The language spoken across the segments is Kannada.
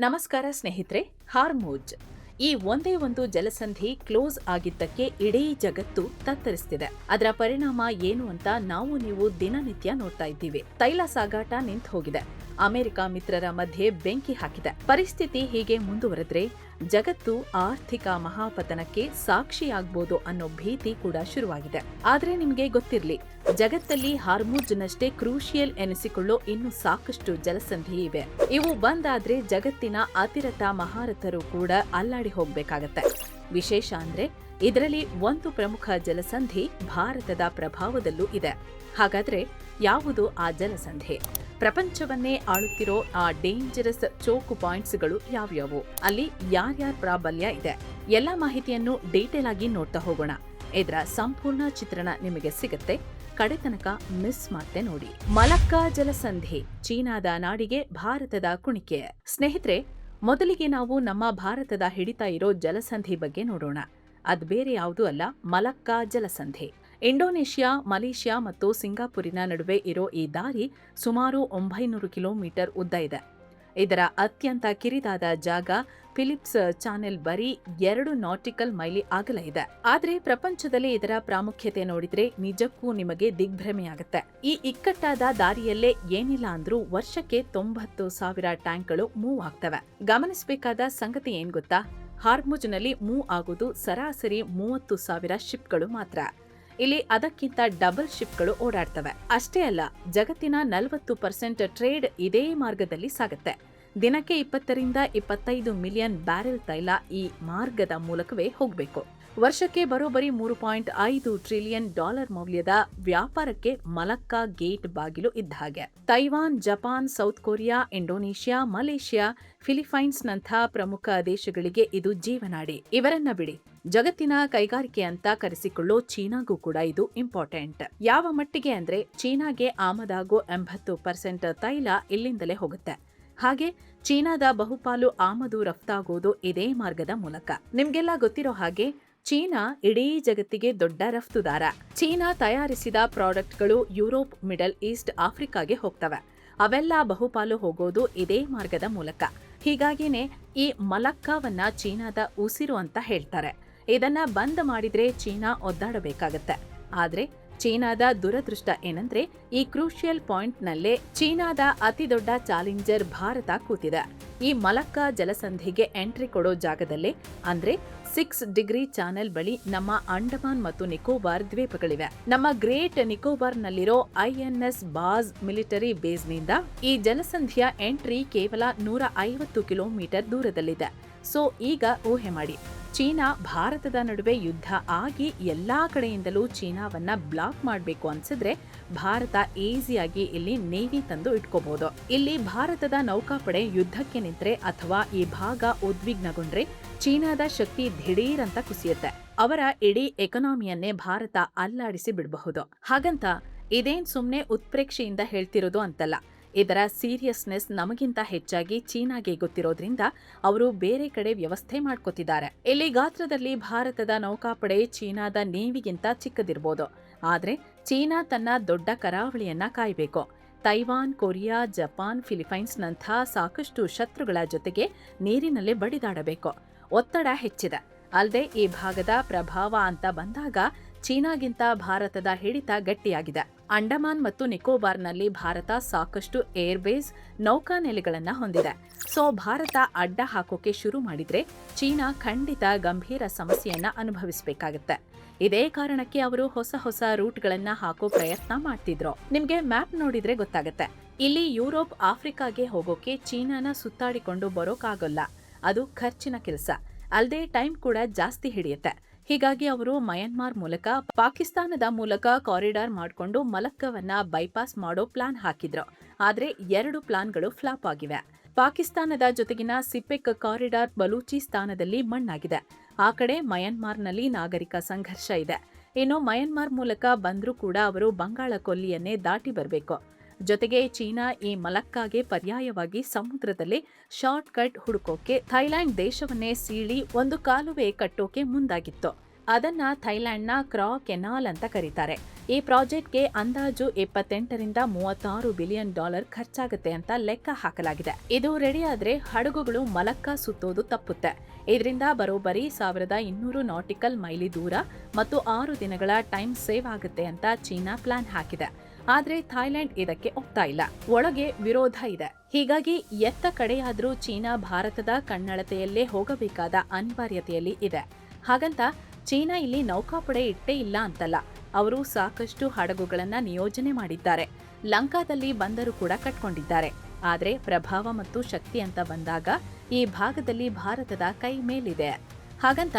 ನಮಸ್ಕಾರ ಸ್ನೇಹಿತರೆ. ಹಾರ್ಮುಜ್ ಈ ಒಂದೇ ಒಂದು ಜಲಸಂಧಿ ಕ್ಲೋಸ್ ಆಗಿದ್ದಕ್ಕೆ ಇಡೀ ಜಗತ್ತು ತತ್ತರಿಸ್ತಿದೆ. ಅದರ ಪರಿಣಾಮ ಏನು ಅಂತ ನಾವು ನೀವು ದಿನನಿತ್ಯ ನೋಡ್ತಾ ಇದ್ದೀವಿ. ತೈಲ ಸಾಗಾಟ ನಿಂತು ಹೋಗಿದೆ. ಅಮೆರಿಕ ಮಿತ್ರರ ಮಧ್ಯೆ ಬೆಂಕಿ ಹಾಕಿದೆ. ಪರಿಸ್ಥಿತಿ ಹೀಗೆ ಮುಂದುವರೆದ್ರೆ ಜಗತ್ತು ಆರ್ಥಿಕ ಮಹಾಪತನಕ್ಕೆ ಸಾಕ್ಷಿಯಾಗಬಹುದು ಅನ್ನೋ ಭೀತಿ ಕೂಡ ಶುರುವಾಗಿದೆ. ಆದ್ರೆ ನಿಮಗೆ ಗೊತ್ತಿರ್ಲಿ, ಜಗತ್ತಲ್ಲಿ ಹಾರ್ಮುಜ್ನಷ್ಟೇ ಕ್ರೂಷಿಯಲ್ ಎನಿಸಿಕೊಳ್ಳೋ ಇನ್ನು ಸಾಕಷ್ಟು ಜಲಸಂಧಿ ಇವೆ. ಇವು ಬಂದಾದ್ರೆ ಜಗತ್ತಿನ ಅತಿರಥ ಮಹಾರಥರು ಕೂಡ ಅಲ್ಲಾಡಿ ಹೋಗ್ಬೇಕಾಗತ್ತೆ. ವಿಶೇಷ ಅಂದ್ರೆ ಇದರಲ್ಲಿ ಒಂದು ಪ್ರಮುಖ ಜಲಸಂಧಿ ಭಾರತದ ಪ್ರಭಾವದಲ್ಲೂ ಇದೆ. ಹಾಗಾದ್ರೆ ಯಾವುದು ಆ ಜಲಸಂಧಿ? ಪ್ರಪಂಚವನ್ನೇ ಆಳುತ್ತಿರೋ ಆ ಡೇಂಜರಸ್ ಚೋಕು ಪಾಯಿಂಟ್ಸ್ಗಳು ಯಾವ್ಯಾವು? ಅಲ್ಲಿ ಯಾರ್ಯಾರ ಪ್ರಾಬಲ್ಯ ಇದೆ? ಎಲ್ಲ ಮಾಹಿತಿಯನ್ನು ಡೀಟೇಲ್ ಆಗಿ ನೋಡ್ತಾ ಹೋಗೋಣ. ಇದರ ಸಂಪೂರ್ಣ ಚಿತ್ರಣ ನಿಮಗೆ ಸಿಗುತ್ತೆ. ಕಡೆತನಕ ಮಿಸ್ ಮಾಡ್ತೆ ನೋಡಿ. ಮಲಕ್ಕಾ ಜಲಸಂಧಿ, ಚೀನಾದ ನಾಡಿಗೆ ಭಾರತದ ಕುಣಿಕೆ. ಸ್ನೇಹಿತರೆ, ಮೊದಲಿಗೆ ನಾವು ನಮ್ಮ ಭಾರತದ ಹಿಡಿತಾ ಇರೋ ಜಲಸಂಧಿ ಬಗ್ಗೆ ನೋಡೋಣ. ಅದ್ ಬೇರೆ ಯಾವುದೂ ಅಲ್ಲ, ಮಲಕ್ಕಾ ಜಲಸಂಧಿ. ಇಂಡೋನೇಷ್ಯಾ, ಮಲೇಷ್ಯಾ ಮತ್ತು ಸಿಂಗಾಪುರಿನ ನಡುವೆ ಇರೋ ಈ ದಾರಿ ಸುಮಾರು 900 ಕಿಲೋಮೀಟರ್ ಉದ್ದ ಇದೆ. ಇದರ ಅತ್ಯಂತ ಕಿರಿದಾದ ಜಾಗ ಫಿಲಿಪ್ಸ್ ಚಾನೆಲ್ ಬರೀ 2 ನಾಟಿಕಲ್ ಮೈಲಿ ಅಗಲ ಇದೆ. ಆದ್ರೆ ಪ್ರಪಂಚದಲ್ಲಿ ಇದರ ಪ್ರಾಮುಖ್ಯತೆ ನೋಡಿದ್ರೆ ನಿಜಕ್ಕೂ ನಿಮಗೆ ದಿಗ್ಭ್ರಮೆಯಾಗುತ್ತೆ. ಈ ಇಕ್ಕಟ್ಟಾದ ದಾರಿಯಲ್ಲೇ ಏನಿಲ್ಲ ಅಂದ್ರೂ ವರ್ಷಕ್ಕೆ 90,000 ಟ್ಯಾಂಕ್ಗಳು ಮೂವ್ ಆಗ್ತವೆ. ಗಮನಿಸಬೇಕಾದ ಸಂಗತಿ ಏನ್ ಗೊತ್ತಾ? ಹಾರ್ಮುಜ್ನಲ್ಲಿ ಮೂವ್ ಆಗೋದು ಸರಾಸರಿ 30,000 ಶಿಪ್ಗಳು ಮಾತ್ರ. ಇಲ್ಲಿ ಅದಕ್ಕಿಂತ ಡಬಲ್ ಶಿಪ್ಗಳು ಓಡಾಡ್ತವೆ. ಅಷ್ಟೇ ಅಲ್ಲ, ಜಗತ್ತಿನ 40% ಟ್ರೇಡ್ ಇದೇ ಮಾರ್ಗದಲ್ಲಿ ಸಾಗುತ್ತೆ. ದಿನಕ್ಕೆ 20ರಿಂದ 25 ಮಿಲಿಯನ್ ಬ್ಯಾರೆಲ್ ತೈಲ ಈ ಮಾರ್ಗದ ಮೂಲಕವೇ ಹೋಗಬೇಕು. ವರ್ಷಕ್ಕೆ ಬರೋಬ್ಬರಿ $3.5 ಟ್ರಿಲಿಯನ್ ಮೌಲ್ಯದ ವ್ಯಾಪಾರಕ್ಕೆ ಮಲಕ್ಕಾ ಗೇಟ್ ಬಾಗಿಲು ಇದ್ದ ಹಾಗೆ. Taiwan, Japan, South Korea, Indonesia, Malaysia, ಫಿಲಿಪೈನ್ಸ್ನಂಥ ಪ್ರಮುಖ ದೇಶಗಳಿಗೆ ಇದು ಜೀವನಾಡಿ. ಇವರನ್ನ ಬಿಡಿ, ಜಗತ್ತಿನ ಕೈಗಾರಿಕೆ ಅಂತ ಕರೆಸಿಕೊಳ್ಳೋ ಚೀನಾಗೂ ಕೂಡ ಇದು ಇಂಪಾರ್ಟೆಂಟ್. ಯಾವ ಮಟ್ಟಿಗೆ ಅಂದ್ರೆ ಚೀನಾಗೆ ಆಮದಾಗೋ 80% ತೈಲ ಇಲ್ಲಿಂದಲೇ ಹೋಗುತ್ತೆ. ಹಾಗೆ ಚೀನಾದ ಬಹುಪಾಲು ಆಮದು ರಫ್ತಾಗೋದು ಇದೇ ಮಾರ್ಗದ ಮೂಲಕ. ನಿಮ್ಗೆಲ್ಲ ಗೊತ್ತಿರೋ ಹಾಗೆ ಚೀನಾ ಇಡೀ ಜಗತ್ತಿಗೆ ದೊಡ್ಡ ರಫ್ತುದಾರ. ಚೀನಾ ತಯಾರಿಸಿದ ಪ್ರಾಡಕ್ಟ್ಗಳು ಯುರೋಪ್, ಮಿಡಲ್ ಈಸ್ಟ್, ಆಫ್ರಿಕಾಗೆ ಹೋಗ್ತವೆ. ಅವೆಲ್ಲ ಬಹುಪಾಲು ಹೋಗೋದು ಇದೇ ಮಾರ್ಗದ ಮೂಲಕ. ಹೀಗಾಗಿನೇ ಈ ಮಲಕ್ಕಾವನ್ನ ಚೀನಾದ ಉಸಿರು ಅಂತ ಹೇಳ್ತಾರೆ. ಇದನ್ನ ಬಂದ್ ಮಾಡಿದ್ರೆ ಚೀನಾ ಒದ್ದಾಡಬೇಕಾಗತ್ತೆ. ಆದ್ರೆ ಚೀನಾದ ದುರದೃಷ್ಟ ಏನಂದ್ರೆ ಈ ಕ್ರೂಷಿಯಲ್ ಪಾಯಿಂಟ್ನಲ್ಲೇ ಚೀನಾದ ಅತಿ ದೊಡ್ಡ ಚಾಲೆಂಜರ್ ಭಾರತ ಕೂತಿದೆ. ಈ ಮಲಕ್ಕಾ ಜಲಸಂಧಿಗೆ ಎಂಟ್ರಿ ಕೊಡೋ ಜಾಗದಲ್ಲೇ ಅಂದ್ರೆ 6 ಡಿಗ್ರಿ ಚಾನೆಲ್ ಬಳಿ ನಮ್ಮ ಅಂಡಮಾನ್ ಮತ್ತು ನಿಕೋಬಾರ್ ದ್ವೀಪಗಳಿವೆ. ನಮ್ಮ ಗ್ರೇಟ್ ನಿಕೋಬಾರ್ನಲ್ಲಿರೋ INS ಬಾಜ್ ಮಿಲಿಟರಿ ಬೇಸ್ನಿಂದ ಈ ಜಲಸಂಧಿಯ ಎಂಟ್ರಿ ಕೇವಲ 150 ಕಿಲೋಮೀಟರ್ ದೂರದಲ್ಲಿದೆ. ಸೊ ಈಗ ಊಹೆ ಮಾಡಿ, ಚೀನಾ ಭಾರತದ ನಡುವೆ ಯುದ್ಧ ಆಗಿ ಎಲ್ಲಾ ಕಡೆಯಿಂದಲೂ ಚೀನಾವನ್ನ ಬ್ಲಾಕ್ ಮಾಡಬೇಕು ಅನ್ಸಿದ್ರೆ ಭಾರತ ಈಸಿಯಾಗಿ ಇಲ್ಲಿ ನೇವಿ ತಂದು ಇಟ್ಕೋಬಹುದು. ಇಲ್ಲಿ ಭಾರತದ ನೌಕಾಪಡೆ ಯುದ್ಧಕ್ಕೆ ನಿಂತ್ರೆ ಅಥವಾ ಈ ಭಾಗ ಉದ್ವಿಗ್ನಗೊಂಡ್ರೆ ಚೀನಾದ ಶಕ್ತಿ ದಿಢೀರ್ ಅಂತ ಕುಸಿಯುತ್ತೆ. ಅವರ ಇಡೀ ಎಕಾನಮಿಯನ್ನೇ ಭಾರತ ಅಲ್ಲಾಡಿಸಿ ಬಿಡಬಹುದು. ಹಾಗಂತ ಇದೇನ್ ಸುಮ್ನೆ ಉತ್ಪ್ರೇಕ್ಷೆಯಿಂದ ಹೇಳ್ತಿರೋದು ಅಂತಲ್ಲ. ಇದರ ಸೀರಿಯಸ್ನೆಸ್ ನಮಗಿಂತ ಹೆಚ್ಚಾಗಿ ಚೀನಾಗೆ ಗೊತ್ತಿರೋದ್ರಿಂದ ಅವರು ಬೇರೆ ಕಡೆ ವ್ಯವಸ್ಥೆ ಮಾಡ್ಕೋತಿದ್ದಾರೆ. ಇಲ್ಲಿ ಗಾತ್ರದಲ್ಲಿ ಭಾರತದ ನೌಕಾಪಡೆ ಚೀನಾದ ನೇವಿಗಿಂತ ಚಿಕ್ಕದಿರ್ಬೋದು. ಆದ್ರೆ ಚೀನಾ ತನ್ನ ದೊಡ್ಡ ಕರಾವಳಿಯನ್ನ ಕಾಯಬೇಕು. ತೈವಾನ್, ಕೊರಿಯಾ, ಜಪಾನ್, ಫಿಲಿಪೈನ್ಸ್ನಂಥ ಸಾಕಷ್ಟು ಶತ್ರುಗಳ ಜೊತೆಗೆ ನೀರಿನಲ್ಲೇ ಬಡಿದಾಡಬೇಕು. ಒತ್ತಡ ಹೆಚ್ಚಿದೆ. ಅಲ್ಲದೆ ಈ ಭಾಗದ ಪ್ರಭಾವ ಅಂತ ಬಂದಾಗ ಚೀನಾಗಿಂತ ಭಾರತದ ಹಿಡಿತ ಗಟ್ಟಿಯಾಗಿದೆ. ಅಂಡಮಾನ್ ಮತ್ತು ನಿಕೋಬಾರ್ನಲ್ಲಿ ಭಾರತ ಸಾಕಷ್ಟು ಏರ್ಬೇಸ್, ನೌಕಾನೆಲೆಗಳನ್ನ ಹೊಂದಿದೆ. ಸೊ ಭಾರತ ಅಡ್ಡ ಹಾಕೋಕೆ ಶುರು ಮಾಡಿದ್ರೆ ಚೀನಾ ಖಂಡಿತ ಗಂಭೀರ ಸಮಸ್ಯೆಯನ್ನ ಅನುಭವಿಸಬೇಕಾಗತ್ತೆ. ಇದೇ ಕಾರಣಕ್ಕೆ ಅವರು ಹೊಸ ರೂಟ್ಗಳನ್ನ ಹಾಕೋ ಪ್ರಯತ್ನ ಮಾಡ್ತಿದ್ರು. ನಿಮ್ಗೆ ಮ್ಯಾಪ್ ನೋಡಿದ್ರೆ ಗೊತ್ತಾಗತ್ತೆ. ಇಲ್ಲಿ ಯುರೋಪ್, ಆಫ್ರಿಕಾಗೆ ಹೋಗೋಕೆ ಚೀನಾನ ಸುತ್ತಾಡಿಕೊಂಡು ಬರೋಕಾಗಲ್ಲ. ಅದು ಖರ್ಚಿನ ಕೆಲಸ. ಅಲ್ಲದೆ ಟೈಮ್ ಕೂಡ ಜಾಸ್ತಿ ಹಿಡಿಯುತ್ತೆ. ಹೀಗಾಗಿ ಅವರು ಮಯನ್ಮಾರ್ ಮೂಲಕ, ಪಾಕಿಸ್ತಾನದ ಮೂಲಕ ಕಾರಿಡಾರ್ ಮಾಡಿಕೊಂಡು ಮಲಕ್ಕವನ್ನ ಬೈಪಾಸ್ ಮಾಡೋ ಪ್ಲಾನ್ ಹಾಕಿದ್ರು. ಆದ್ರೆ 2 ಪ್ಲಾನ್ಗಳು ಫ್ಲಾಪ್ ಆಗಿವೆ. ಪಾಕಿಸ್ತಾನದ ಜೊತೆಗಿನ ಸಿಪೆಕ್ ಕಾರಿಡಾರ್ ಬಲೂಚಿಸ್ತಾನದಲ್ಲಿ ಮಣ್ಣಾಗಿದೆ. ಆ ಕಡೆ ಮಯನ್ಮಾರ್ನಲ್ಲಿ ನಾಗರಿಕ ಸಂಘರ್ಷ ಇದೆ. ಇನ್ನು ಮಯನ್ಮಾರ್ ಮೂಲಕ ಬಂದ್ರೂ ಕೂಡ ಅವರು ಬಂಗಾಳ ಕೊಲ್ಲಿಯನ್ನೇ ದಾಟಿ ಬರಬೇಕು. ಜೊತೆಗೆ ಚೀನಾ ಈ ಮಲಕ್ಕಾಗೆ ಪರ್ಯಾಯವಾಗಿ ಸಮುದ್ರದಲ್ಲೇ ಶಾರ್ಟ್ ಕಟ್ ಹುಡುಕೋಕೆ ಥೈಲ್ಯಾಂಡ್ ದೇಶವನ್ನೇ ಸೀಳಿ ಒಂದು ಕಾಲುವೆ ಕಟ್ಟೋಕೆ ಮುಂದಾಗಿತ್ತು. ಅದನ್ನ ಥೈಲ್ಯಾಂಡ್ನ ಕ್ರಾ ಕೆನಾಲ್ ಅಂತ ಕರೀತಾರೆ. ಈ ಪ್ರಾಜೆಕ್ಟ್ಗೆ ಅಂದಾಜು 28 ರಿಂದ 36 ಬಿಲಿಯನ್ ಡಾಲರ್ ಖರ್ಚಾಗುತ್ತೆ ಅಂತ ಲೆಕ್ಕ ಹಾಕಲಾಗಿದೆ. ಇದು ರೆಡಿ ಆದ್ರೆ ಹಡಗುಗಳು ಮಲಕ್ಕ ಸುತ್ತೋದು ತಪ್ಪುತ್ತೆ. ಇದರಿಂದ ಬರೋಬ್ಬರಿ 1200 ನಾಟಿಕಲ್ ಮೈಲಿ ದೂರ ಮತ್ತು 6 ದಿನಗಳ ಟೈಮ್ ಸೇವ್ ಆಗುತ್ತೆ ಅಂತ ಚೀನಾ ಪ್ಲಾನ್ ಹಾಕಿದೆ. ಆದ್ರೆ ಥೈಲ್ಯಾಂಡ್ ಇದಕ್ಕೆ ಒಪ್ತಾ ಇಲ್ಲ. ಒಳಗೆ ವಿರೋಧ ಇದೆ. ಹೀಗಾಗಿ ಎತ್ತ ಕಡೆಯಾದ್ರೂ ಚೀನಾ ಭಾರತದ ಕಣ್ಣಳತೆಯಲ್ಲೇ ಹೋಗಬೇಕಾದ ಅನಿವಾರ್ಯತೆಯಲ್ಲಿ ಇದೆ. ಹಾಗಂತ ಚೀನಾ ಇಲ್ಲಿ ನೌಕಾಪಡೆ ಇಟ್ಟೇ ಇಲ್ಲ ಅಂತಲ್ಲ. ಅವರು ಸಾಕಷ್ಟು ಹಡಗುಗಳನ್ನ ನಿಯೋಜನೆ ಮಾಡಿದ್ದಾರೆ. ಲಂಕಾದಲ್ಲಿ ಬಂದರು ಕೂಡ ಕಟ್ಕೊಂಡಿದ್ದಾರೆ. ಆದ್ರೆ ಪ್ರಭಾವ ಮತ್ತು ಶಕ್ತಿ ಅಂತ ಬಂದಾಗ ಈ ಭಾಗದಲ್ಲಿ ಭಾರತದ ಕೈ ಮೇಲಿದೆ. ಹಾಗಂತ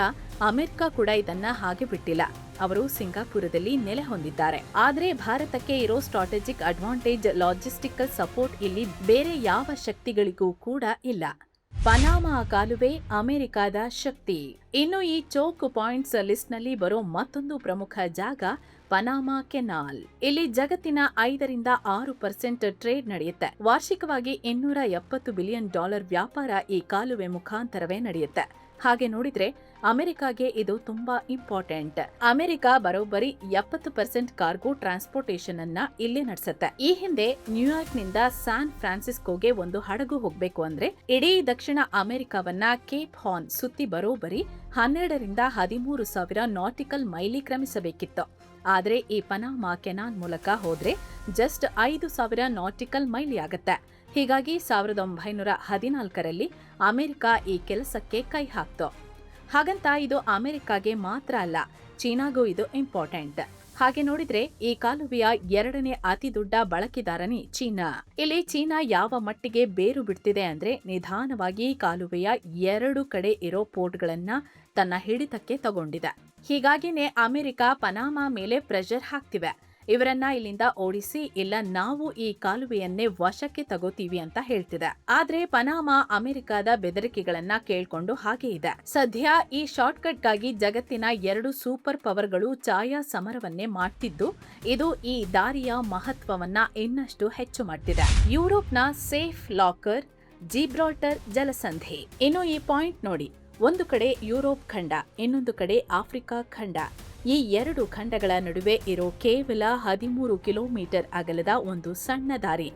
ಅಮೆರಿಕ ಕೂಡ ಇದನ್ನ ಹಾಗೆ ಬಿಟ್ಟಿಲ್ಲ. ಅವರು ಸಿಂಗಾಪುರದಲ್ಲಿ ನೆಲೆ ಹೊಂದಿದ್ದಾರೆ. ಆದ್ರೆ ಭಾರತಕ್ಕೆ ಇರೋ ಸ್ಟ್ರಾಟಜಿಕ್ ಅಡ್ವಾಂಟೇಜ್, ಲಾಜಿಸ್ಟಿಕಲ್ ಸಪೋರ್ಟ್ ಇಲ್ಲಿ ಬೇರೆ ಯಾವ ಶಕ್ತಿಗಳಿಗೂ ಕೂಡ ಇಲ್ಲ. ಪನಾಮಾ ಕಾಲುವೆ ಅಮೆರಿಕದ ಶಕ್ತಿ. ಇನ್ನು ಈ ಚೋಕ್ ಪಾಯಿಂಟ್ಸ್ ಲಿಸ್ಟ್ ನಲ್ಲಿ ಬರೋ ಮತ್ತೊಂದು ಪ್ರಮುಖ ಜಾಗ ಪನಾಮಾ ಕೆನಾಲ್. ಇಲ್ಲಿ ಜಗತ್ತಿನ 5-6% ಟ್ರೇಡ್ ನಡೆಯುತ್ತೆ. ವಾರ್ಷಿಕವಾಗಿ $270 ಬಿಲಿಯನ್ ವ್ಯಾಪಾರ ಈ ಕಾಲುವೆ ಮುಖಾಂತರವೇ ನಡೆಯುತ್ತೆ. ಹಾಗೆ ನೋಡಿದ್ರೆ ಅಮೆರಿಕಾಗೆ ಇದು ತುಂಬಾ ಇಂಪಾರ್ಟೆಂಟ್. ಅಮೆರಿಕ ಬರೋಬ್ಬರಿ 70% ಕಾರ್ಗೋ ಟ್ರಾನ್ಸ್ಪೋರ್ಟೇಷನ್ ಅನ್ನ ಇಲ್ಲಿ ನಡೆಸುತ್ತೆ. ಈ ಹಿಂದೆ ನ್ಯೂಯಾರ್ಕ್ ನಿಂದ ಸ್ಯಾನ್ ಫ್ರಾನ್ಸಿಸ್ಕೋಗೆ ಒಂದು ಹಡಗು ಹೋಗ್ಬೇಕು ಅಂದ್ರೆ ಇಡೀ ದಕ್ಷಿಣ ಅಮೆರಿಕವನ್ನ ಕೇಪ್ ಹಾರ್ನ್ ಸುತ್ತಿ ಬರೋಬ್ಬರಿ 12 ರಿಂದ 13 ಸಾವಿರ ನಾಟಿಕಲ್ ಮೈಲಿ ಕ್ರಮಿಸಬೇಕಿತ್ತು. ಆದ್ರೆ ಈ ಪನಾಮಾ ಕೆನಾಲ್ ಮೂಲಕ ಹೋದ್ರೆ ಜಸ್ಟ್ 5,000 ನಾಟಿಕಲ್ ಮೈಲಿ ಆಗತ್ತೆ. ಹೀಗಾಗಿ 1914ರಲ್ಲಿ ಅಮೆರಿಕ ಈ ಕೆಲಸಕ್ಕೆ ಕೈ ಹಾಕ್ತು. ಹಾಗಂತ ಇದು ಅಮೆರಿಕಾಗೆ ಮಾತ್ರ ಅಲ್ಲ, ಚೀನಾಗೂ ಇದು ಇಂಪಾರ್ಟೆಂಟ್. ಹಾಗೆ ನೋಡಿದ್ರೆ ಈ ಕಾಲುವೆಯ 2ನೇ ಅತಿ ದೊಡ್ಡ ಬಳಕೆದಾರನೇ ಚೀನಾ. ಇಲ್ಲಿ ಚೀನಾ ಯಾವ ಮಟ್ಟಿಗೆ ಬೇರು ಬಿಡ್ತಿದೆ ಅಂದ್ರೆ ನಿಧಾನವಾಗಿ ಕಾಲುವೆಯ 2 ಕಡೆ ಇರೋ ಪೋರ್ಟ್ಗಳನ್ನ ತನ್ನ ಹಿಡಿತಕ್ಕೆ ತಗೊಂಡಿದೆ. ಹೀಗಾಗಿನೇ ಅಮೆರಿಕ ಪನಾಮಾ ಮೇಲೆ ಪ್ರೆಷರ್ ಹಾಕ್ತಿವೆ. ಇವರನ್ನ ಇಲ್ಲಿಂದ ಓಡಿಸಿ, ಇಲ್ಲ ನಾವು ಈ ಕಾಲುವೆಯನ್ನೇ ವಶಕ್ಕೆ ತಗೋತೀವಿ ಅಂತ ಹೇಳ್ತಿದೆ. ಆದ್ರೆ ಪನಾಮಾ ಅಮೆರಿಕದ ಬೆದರಿಕೆಗಳನ್ನ ಕೇಳ್ಕೊಂಡು ಹಾಗೆ ಇದೆ. ಸದ್ಯ ಈ ಶಾರ್ಟ್ಕಟ್ಗಾಗಿ ಜಗತ್ತಿನ 2 ಸೂಪರ್ ಪವರ್ಗಳು ಛಾಯಾ ಸಮರವನ್ನೇ ಮಾಡ್ತಿದ್ದು, ಇದು ಈ ದಾರಿಯ ಮಹತ್ವವನ್ನ ಇನ್ನಷ್ಟು ಹೆಚ್ಚು ಮಾಡ್ತಿದೆ. ಯುರೋಪ್ನ ಸೇಫ್ ಲಾಕರ್ ಜಿಬ್ರಾಲ್ಟರ್ ಜಲಸಂಧಿ. ಇನ್ನು ಈ ಪಾಯಿಂಟ್ ನೋಡಿ, ಒಂದು ಕಡೆ ಯುರೋಪ್ ಖಂಡ, ಇನ್ನೊಂದು ಕಡೆ ಆಫ್ರಿಕಾ ಖಂಡ. ಈ 2 ಖಂಡಗಳ ನಡುವೆ ಇರೋ ಕೇವಲ 13 ಕಿಲೋಮೀಟರ್ ಅಗಲದ ಒಂದು ಸಣ್ಣ ದಾರಿ,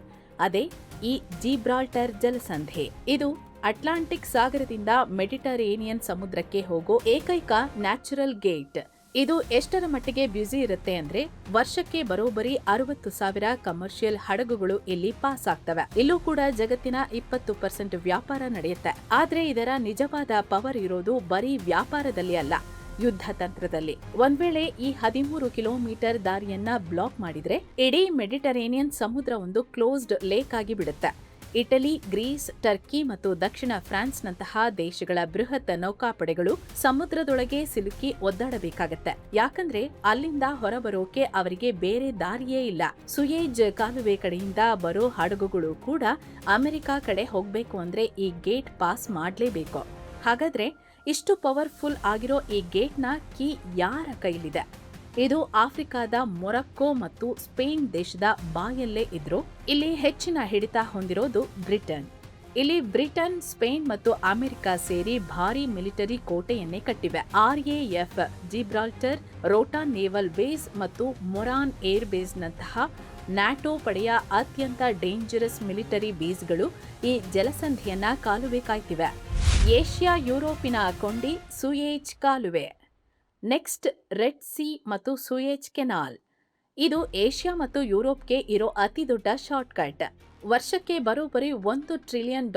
ಅದೇ ಈ ಜಿಬ್ರಾಲ್ಟರ್ ಜಲಸಂಧಿ. ಇದು ಅಟ್ಲಾಂಟಿಕ್ ಸಾಗರದಿಂದ ಮೆಡಿಟರೇನಿಯನ್ ಸಮುದ್ರಕ್ಕೆ ಹೋಗೋ ಏಕೈಕ ನ್ಯಾಚುರಲ್ ಗೇಟ್. ಇದು ಎಷ್ಟರ ಮಟ್ಟಿಗೆ ಬ್ಯುಸಿ ಇರುತ್ತೆ ಅಂದ್ರೆ ವರ್ಷಕ್ಕೆ ಬರೋಬ್ಬರಿ 60,000 ಕಮರ್ಷಿಯಲ್ ಹಡಗುಗಳು ಇಲ್ಲಿ ಪಾಸ್ ಆಗ್ತವೆ. ಇಲ್ಲೂ ಕೂಡ ಜಗತ್ತಿನ 20% ವ್ಯಾಪಾರ ನಡೆಯುತ್ತೆ. ಆದ್ರೆ ಇದರ ನಿಜವಾದ ಪವರ್ ಇರೋದು ಬರೀ ವ್ಯಾಪಾರದಲ್ಲಿ ಅಲ್ಲ, ಯುದ್ಧ ತಂತ್ರದಲ್ಲಿ. ಒಂದ್ ವೇಳೆ ಈ 13 ಕಿಲೋಮೀಟರ್ ದಾರಿಯನ್ನ ಬ್ಲಾಕ್ ಮಾಡಿದ್ರೆ ಇಡೀ ಮೆಡಿಟರೇನಿಯನ್ ಸಮುದ್ರ ಒಂದು ಕ್ಲೋಸ್ಡ್ ಲೇಕ್ ಆಗಿ ಬಿಡುತ್ತೆ. ಇಟಲಿ, ಗ್ರೀಸ್, ಟರ್ಕಿ ಮತ್ತು ದಕ್ಷಿಣ ಫ್ರಾನ್ಸ್ನಂತಹ ದೇಶಗಳ ಬೃಹತ್ ನೌಕಾಪಡೆಗಳು ಸಮುದ್ರದೊಳಗೆ ಸಿಲುಕಿ ಒದ್ದಾಡಬೇಕಾಗತ್ತೆ. ಯಾಕಂದ್ರೆ ಅಲ್ಲಿಂದ ಹೊರಬರೋಕೆ ಅವರಿಗೆ ಬೇರೆ ದಾರಿಯೇ ಇಲ್ಲ. ಸುಯೇಜ್ ಕಾಲುವೆ ಕಡೆಯಿಂದ ಬರೋ ಹಡಗುಗಳು ಕೂಡ ಅಮೆರಿಕ ಕಡೆ ಹೋಗ್ಬೇಕು ಅಂದ್ರೆ ಈ ಗೇಟ್ ಪಾಸ್ ಮಾಡ್ಲೇಬೇಕು. ಹಾಗಾದ್ರೆ ಇಷ್ಟು ಪವರ್ಫುಲ್ ಆಗಿರೋ ಈ ಗೇಟ್ನ ಕೀ ಯಾರ ಕೈಲಿದೆ? ಇದು ಆಫ್ರಿಕಾದ ಮೊರಕ್ಕೋ ಮತ್ತು ಸ್ಪೇನ್ ದೇಶದ ಬಾಯಲ್ಲೇ ಇದ್ರು ಇಲ್ಲಿ ಹೆಚ್ಚಿನ ಹಿಡಿತ ಹೊಂದಿರೋದು ಬ್ರಿಟನ್. ಇಲ್ಲಿ ಬ್ರಿಟನ್, ಸ್ಪೇನ್ ಮತ್ತು ಅಮೆರಿಕ ಸೇರಿ ಭಾರಿ ಮಿಲಿಟರಿ ಕೋಟೆಯನ್ನೇ ಕಟ್ಟಿವೆ. RAF, ಜಿಬ್ರಾಲ್ಟರ್, ರೋಟಾನ್ ನೇವಲ್ ಬೇಸ್ ಮತ್ತು ಮೊರಾನ್ ಏರ್ ಬೇಸ್ನಂತಹ ನ್ಯಾಟೋ ಪಡೆಯ ಅತ್ಯಂತ ಡೇಂಜರಸ್ ಮಿಲಿಟರಿ ಬೇಸ್ಗಳು ಈ ಜಲಸಂಧಿಯನ್ನ ಕಾಲುವೆ ಕಾಯ್ತಿವೆ. ಏಷ್ಯಾ ಯುರೋಪಿನ ಕೊಂಡಿ ಸುಯೇಜ್ ಕಾಲುವೆ. ನೆಕ್ಸ್ಟ್ ರೆಡ್ ಸಿ ಮತ್ತು ಸುಯೇಜ್ ಕೆನಾಲ್. ಇದು ಏಷ್ಯಾ ಮತ್ತು ಯುರೋಪ್ಗೆ ಇರೋ ಅತಿ ದೊಡ್ಡ ಶಾರ್ಟ್ಕಟ್. ವರ್ಷಕ್ಕೆ ಬರೋಬ್ಬರಿ $1 ಟ್ರಿಲಿಯನ್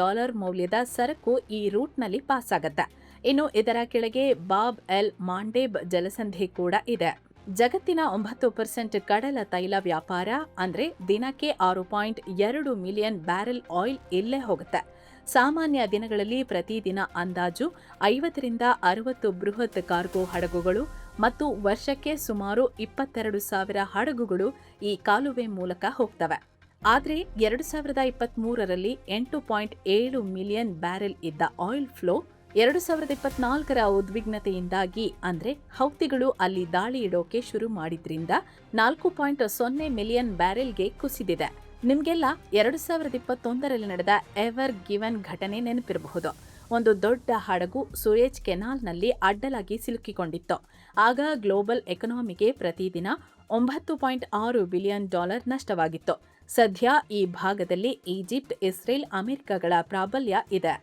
ಮೌಲ್ಯದ ಸರಕು ಈ ರೂಟ್ನಲ್ಲಿ ಪಾಸ್ ಆಗತ್ತೆ. ಇನ್ನು ಇದರ ಕೆಳಗೆ ಬಾಬ್ ಎಲ್ ಮಾಂಡೇಬ್ ಜಲಸಂಧಿ ಕೂಡ ಇದೆ. ಜಗತ್ತಿನ 9% ಕಡಲ ತೈಲ ವ್ಯಾಪಾರ ಅಂದ್ರೆ ದಿನಕ್ಕೆ 6.2 ಮಿಲಿಯನ್ ಬ್ಯಾರೆಲ್ ಆಯಿಲ್ ಇಲ್ಲೇ ಹೋಗುತ್ತೆ. ಸಾಮಾನ್ಯ ದಿನಗಳಲ್ಲಿ ಪ್ರತಿದಿನ ಅಂದಾಜು 50 ರಿಂದ 60 ಬೃಹತ್ ಕಾರ್ಗೋ ಹಡಗುಗಳು ಮತ್ತು ವರ್ಷಕ್ಕೆ ಸುಮಾರು 22,000 ಹಡಗುಗಳು ಈ ಕಾಲುವೆ ಮೂಲಕ ಹೋಗ್ತವೆ. ಆದ್ರೆ 2023ರಲ್ಲಿ 8.7 ಮಿಲಿಯನ್ ಬ್ಯಾರೆಲ್ ಇದ್ದ ಆಯಿಲ್ ಫ್ಲೋ 2024ರ ಉದ್ವಿಗ್ನತೆಯಿಂದಾಗಿ ಅಂದ್ರೆ ಹೌತಿಗಳು ಅಲ್ಲಿ ದಾಳಿ ಇಡೋಕೆ ಶುರು ಮಾಡಿದ್ರಿಂದ 4.0 ಮಿಲಿಯನ್ ಬ್ಯಾರೆಲ್ಗೆ ಕುಸಿದಿದೆ. ನಿಮ್ಗೆಲ್ಲ 2021ರಲ್ಲಿ ನಡೆದ ಎವರ್ ಗಿವನ್ ಘಟನೆ ನೆನಪಿರಬಹುದು. ಒಂದು ದೊಡ್ಡ ಹಡಗು ಸೂಯೆಜ್ ಕೆನಾಲ್ನಲ್ಲಿ ಅಡ್ಡಲಾಗಿ ಸಿಲುಕಿಕೊಂಡಿತ್ತು. ಆಗ ಗ್ಲೋಬಲ್ ಎಕಾನಮಿಗೆ ಪ್ರತಿದಿನ $9.6 ಬಿಲಿಯನ್ ನಷ್ಟವಾಗಿತ್ತು. ಸದ್ಯ ಈ ಭಾಗದಲ್ಲಿ ಈಜಿಪ್ಟ್, ಇಸ್ರೇಲ್, ಅಮೆರಿಕಗಳ ಪ್ರಾಬಲ್ಯ ಇದೆ.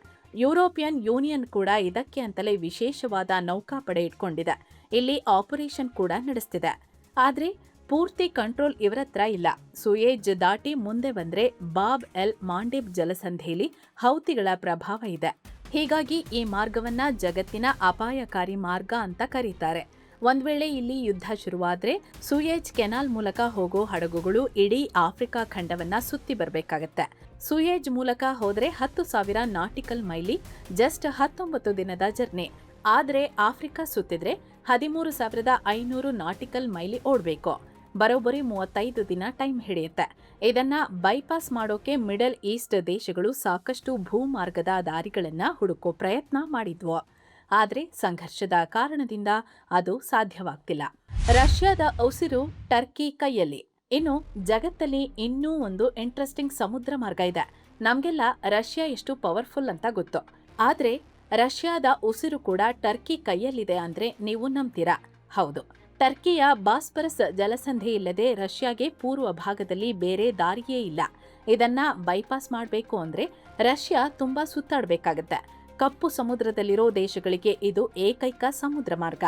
ಯುರೋಪಿಯನ್ ಯೂನಿಯನ್ ಕೂಡ ಇದಕ್ಕೆ ಅಂತಲೇ ವಿಶೇಷವಾದ ನೌಕಾಪಡೆ ಇಟ್ಕೊಂಡಿದೆ. ಇಲ್ಲಿ ಆಪರೇಷನ್ ಕೂಡ ನಡೆಸ್ತಿದೆ. ಆದರೆ ಪೂರ್ತಿ ಕಂಟ್ರೋಲ್ ಇವರತ್ರ ಇಲ್ಲ. ಸೂಯೆಜ್ ದಾಟಿ ಮುಂದೆ ಬಂದ್ರೆ ಬಾಬ್ ಎಲ್ ಮಾಂಡೆಬ್ ಜಲಸಂಧಿಯಲ್ಲಿ ಹೌತಿಗಳ ಪ್ರಭಾವ ಇದೆ. ಹೀಗಾಗಿ ಈ ಮಾರ್ಗವನ್ನ ಜಗತ್ತಿನ ಅಪಾಯಕಾರಿ ಮಾರ್ಗ ಅಂತ ಕರೀತಾರೆ. ಒಂದ್ ವೇಳೆ ಇಲ್ಲಿ ಯುದ್ಧ ಶುರುವಾದ್ರೆ ಸೂಯೆಜ್ ಕೆನಾಲ್ ಮೂಲಕ ಹೋಗೋ ಹಡಗುಗಳು ಇಡೀ ಆಫ್ರಿಕಾ ಖಂಡವನ್ನ ಸುತ್ತಿ ಬರಬೇಕಾಗತ್ತೆ. ಸೂಯೆಜ್ ಮೂಲಕ ಹೋದ್ರೆ 10,000 ನಾಟಿಕಲ್ ಮೈಲಿ, ಜಸ್ಟ್ 19 ದಿನದ ಜರ್ನಿ. ಆದ್ರೆ ಆಫ್ರಿಕಾ ಸುತ್ತಿದ್ರೆ 13,500 ನಾಟಿಕಲ್ ಮೈಲಿ ಓಡಬೇಕು. ಬರೋಬ್ಬರಿ 35 ದಿನ ಟೈಮ್ ಹಿಡಿಯುತ್ತೆ. ಇದನ್ನ ಬೈಪಾಸ್ ಮಾಡೋಕೆ ಮಿಡಲ್ ಈಸ್ಟ್ ದೇಶಗಳು ಸಾಕಷ್ಟು ಭೂಮಾರ್ಗದ ದಾರಿಗಳನ್ನ ಹುಡುಕೋ ಪ್ರಯತ್ನ ಮಾಡಿದ್ವು. ಆದ್ರೆ ಸಂಘರ್ಷದ ಕಾರಣದಿಂದ ಅದು ಸಾಧ್ಯವಾಗ್ತಿಲ್ಲ. ರಷ್ಯಾದ ಉಸಿರು ಟರ್ಕಿ ಕೈಯಲ್ಲಿ. ಇನ್ನು ಜಗತ್ತಲ್ಲಿ ಇನ್ನೂ ಒಂದು ಇಂಟ್ರೆಸ್ಟಿಂಗ್ ಸಮುದ್ರ ಮಾರ್ಗ ಇದೆ. ನಮ್ಗೆಲ್ಲ ರಷ್ಯಾ ಎಷ್ಟು ಪವರ್ಫುಲ್ ಅಂತ ಗೊತ್ತು. ಆದ್ರೆ ರಷ್ಯಾದ ಉಸಿರು ಕೂಡ ಟರ್ಕಿ ಕೈಯಲ್ಲಿದೆ ಅಂದ್ರೆ ನೀವು ನಂಬ್ತೀರಾ? ಹೌದು. ಟರ್ಕಿಯ ಬಾಸ್ಪರಸ್ ಜಲಸಂಧಿ ಇಲ್ಲದೆ ರಷ್ಯಾಗೆ ಪೂರ್ವ ಭಾಗದಲ್ಲಿ ಬೇರೆ ದಾರಿಯೇ ಇಲ್ಲ. ಇದನ್ನ ಬೈಪಾಸ್ ಮಾಡಬೇಕು ಅಂದ್ರೆ ರಷ್ಯಾ ತುಂಬಾ ಸುತ್ತಾಡಬೇಕಾಗತ್ತೆ. ಕಪ್ಪು ಸಮುದ್ರದಲ್ಲಿರೋ ದೇಶಗಳಿಗೆ ಇದು ಏಕೈಕ ಸಮುದ್ರ ಮಾರ್ಗ.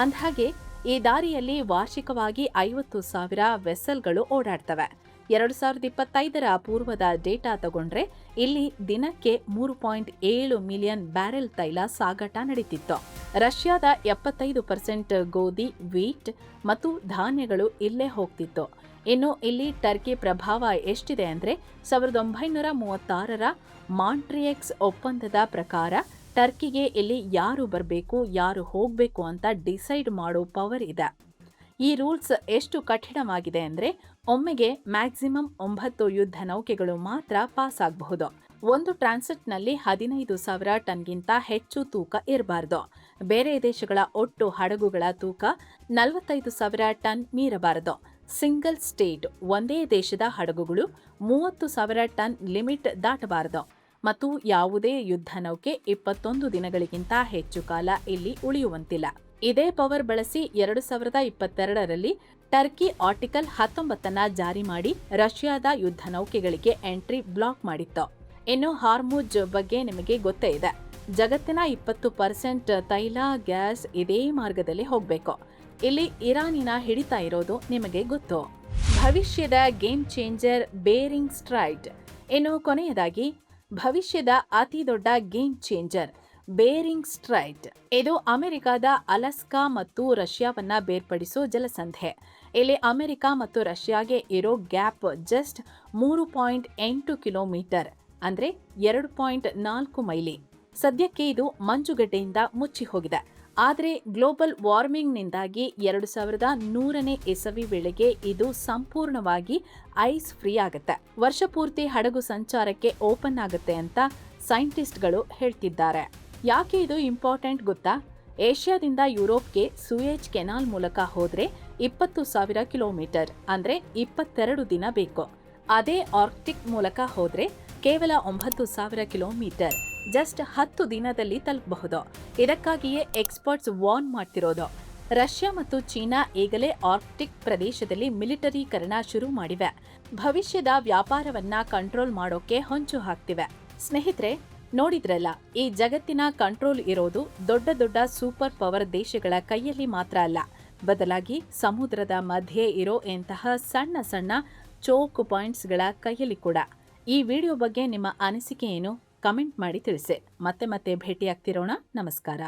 ಅಂದ್ಹಾಗೆ ಈ ದಾರಿಯಲ್ಲಿ ವಾರ್ಷಿಕವಾಗಿ 50,000 ವೆಸಲ್ಗಳು ಓಡಾಡ್ತವೆ. 2025ರ ಪೂರ್ವದ ಡೇಟಾ ತಗೊಂಡ್ರೆ ಇಲ್ಲಿ ದಿನಕ್ಕೆ 3.7 ಮಿಲಿಯನ್ ಬ್ಯಾರೆಲ್ ತೈಲ ಸಾಗಾಟ ನಡೀತಿತ್ತು. ರಷ್ಯಾದ 75% ಗೋಧಿ, ವೀಟ್ ಮತ್ತು ಧಾನ್ಯಗಳು ಇಲ್ಲೇ ಹೋಗ್ತಿತ್ತು. ಇನ್ನು ಇಲ್ಲಿ ಟರ್ಕಿ ಪ್ರಭಾವ ಎಷ್ಟಿದೆ ಅಂದ್ರೆ 1936ರ ಮಾಂಟ್ರಿಯೆಕ್ಸ್ ಒಪ್ಪಂದದ ಪ್ರಕಾರ ಟರ್ಕಿಗೆ ಇಲ್ಲಿ ಯಾರು ಬರಬೇಕು, ಯಾರು ಹೋಗಬೇಕು ಅಂತ ಡಿಸೈಡ್ ಮಾಡೋ ಪವರ್ ಇದೆ. ಈ ರೂಲ್ಸ್ ಎಷ್ಟು ಕಠಿಣವಾಗಿದೆ ಅಂದ್ರೆ ಒಮ್ಮೆಗೆ ಮ್ಯಾಕ್ಸಿಮಮ್ 9 ಯುದ್ಧ ನೌಕೆಗಳು ಮಾತ್ರ ಪಾಸ್ ಆಗಬಹುದು. ಒಂದು ಟ್ರಾನ್ಸಿಟ್ನಲ್ಲಿ 15,000 ಟನ್ಗಿಂತ ಹೆಚ್ಚು ತೂಕ ಇರಬಾರದು. ಬೇರೆ ದೇಶಗಳ ಒಟ್ಟು ಹಡಗುಗಳ ತೂಕ 45,000 ಟನ್ ಮೀರಬಾರದು. ಸಿಂಗಲ್ ಸ್ಟೇಟ್ ಒಂದೇ ದೇಶದ ಹಡಗುಗಳು 30,000 ಟನ್ ಲಿಮಿಟ್ ದಾಟಬಾರದು. ಮತ್ತು ಯಾವುದೇ ಯುದ್ಧ ನೌಕೆ 21 ದಿನಗಳಿಗಿಂತ ಹೆಚ್ಚು ಕಾಲ ಇಲ್ಲಿ ಉಳಿಯುವಂತಿಲ್ಲ. ಇದೇ ಪವರ್ ಬಳಸಿ 2022ರಲ್ಲಿ ಟರ್ಕಿ ಆರ್ಟಿಕಲ್ 19 ಜಾರಿ ಮಾಡಿ ರಷ್ಯಾದ ಯುದ್ಧ ನೌಕೆಗಳಿಗೆ ಎಂಟ್ರಿ ಬ್ಲಾಕ್ ಮಾಡಿತ್ತು. ಇನ್ನು ಹಾರ್ಮುಜ್ ಬಗ್ಗೆ ನಿಮಗೆ ಗೊತ್ತೇ ಇದೆ. ಜಗತ್ತಿನ 20% ತೈಲ, ಗ್ಯಾಸ್ ಇದೇ ಮಾರ್ಗದಲ್ಲಿ ಹೋಗಬೇಕು. ಇಲ್ಲಿ ಇರಾನಿನ ಹಿಡಿತ ಇರೋದು ನಿಮಗೆ ಗೊತ್ತು. ಭವಿಷ್ಯದ ಗೇಮ್ ಚೇಂಜರ್ ಬೇರಿಂಗ್ ಸ್ಟ್ರೈಟ್. ಇನ್ನು ಕೊನೆಯದಾಗಿ ಭವಿಷ್ಯದ ಅತಿ ದೊಡ್ಡ ಗೇಮ್ ಚೇಂಜರ್ ಬೇರಿಂಗ್ ಸ್ಟ್ರೈಟ್. ಇದು ಅಮೆರಿಕದ ಅಲಾಸ್ಕಾ ಮತ್ತು ರಷ್ಯಾವನ್ನ ಬೇರ್ಪಡಿಸೋ ಜಲಸಂಧಿ. ಇಲ್ಲಿ ಅಮೆರಿಕ ಮತ್ತು ರಷ್ಯಾಗೆ ಇರೋ ಗ್ಯಾಪ್ ಜಸ್ಟ್ 3.8 ಕಿಲೋಮೀಟರ್, ಅಂದ್ರೆ 2.4 ಮೈಲಿ. ಸದ್ಯಕ್ಕೆ ಇದು ಮಂಜುಗಡ್ಡೆಯಿಂದ ಮುಚ್ಚಿ ಹೋಗಿದೆ. ಆದರೆ ಗ್ಲೋಬಲ್ ವಾರ್ಮಿಂಗ್ನಿಂದಾಗಿ 2100ನೇ ಇಸವಿ ವೇಳೆಗೆ ಇದು ಸಂಪೂರ್ಣವಾಗಿ ಐಸ್ ಫ್ರೀ ಆಗುತ್ತೆ. ವರ್ಷಪೂರ್ತಿ ಹಡಗು ಸಂಚಾರಕ್ಕೆ ಓಪನ್ ಆಗುತ್ತೆ ಅಂತ ಸೈಂಟಿಸ್ಟ್ಗಳು ಹೇಳ್ತಿದ್ದಾರೆ. ಯಾಕೆ ಇದು ಇಂಪಾರ್ಟೆಂಟ್ ಗೊತ್ತಾ? ಏಷ್ಯಾದಿಂದ ಯುರೋಪ್ಗೆ ಸೂಯೆಜ್ ಕೆನಾಲ್ ಮೂಲಕ ಹೋದ್ರೆ 20,000 ಕಿಲೋಮೀಟರ್, ಅಂದ್ರೆ 22 ದಿನ ಬೇಕು. ಅದೇ ಆರ್ಕ್ಟಿಕ್ ಮೂಲಕ ಹೋದ್ರೆ ಕೇವಲ 9,000 ಕಿಲೋಮೀಟರ್, ಜಸ್ಟ್ 10 ದಿನದಲ್ಲಿ ತಲುಪಬಹುದು. ಇದಕ್ಕಾಗಿಯೇ ಎಕ್ಸ್ಪರ್ಟ್ಸ್ ವಾರ್ನ್ ಮಾಡ್ತಿರೋದು. ರಷ್ಯಾ ಮತ್ತು ಚೀನಾ ಈಗಲೇ ಆರ್ಕ್ಟಿಕ್ ಪ್ರದೇಶದಲ್ಲಿ ಮಿಲಿಟರೀಕರಣ ಶುರು ಮಾಡಿವೆ. ಭವಿಷ್ಯದ ವ್ಯಾಪಾರವನ್ನ ಕಂಟ್ರೋಲ್ ಮಾಡೋಕೆ ಹೊಂಚು ಹಾಕ್ತಿವೆ. ಸ್ನೇಹಿತರೆ, ನೋಡಿದ್ರಲ್ಲ, ಈ ಜಗತ್ತಿನ ಕಂಟ್ರೋಲ್ ಇರೋದು ದೊಡ್ಡ ದೊಡ್ಡ ಸೂಪರ್ ಪವರ್ ದೇಶಗಳ ಕೈಯಲ್ಲಿ ಮಾತ್ರ ಅಲ್ಲ, ಬದಲಾಗಿ ಸಮುದ್ರದ ಮಧ್ಯೆ ಇರೋ ಇಂತಹ ಸಣ್ಣ ಸಣ್ಣ ಚೋಕ್ ಪಾಯಿಂಟ್ಸ್ಗಳ ಕೈಯಲ್ಲಿ ಕೂಡ. ಈ ವಿಡಿಯೋ ಬಗ್ಗೆ ನಿಮ್ಮ ಅನಿಸಿಕೆ ಏನು? ಕಮೆಂಟ್ ಮಾಡಿ ತಿಳಿಸಿ. ಮತ್ತೆ ಭೇಟಿಯಾಗ್ತಿರೋಣ. ನಮಸ್ಕಾರ.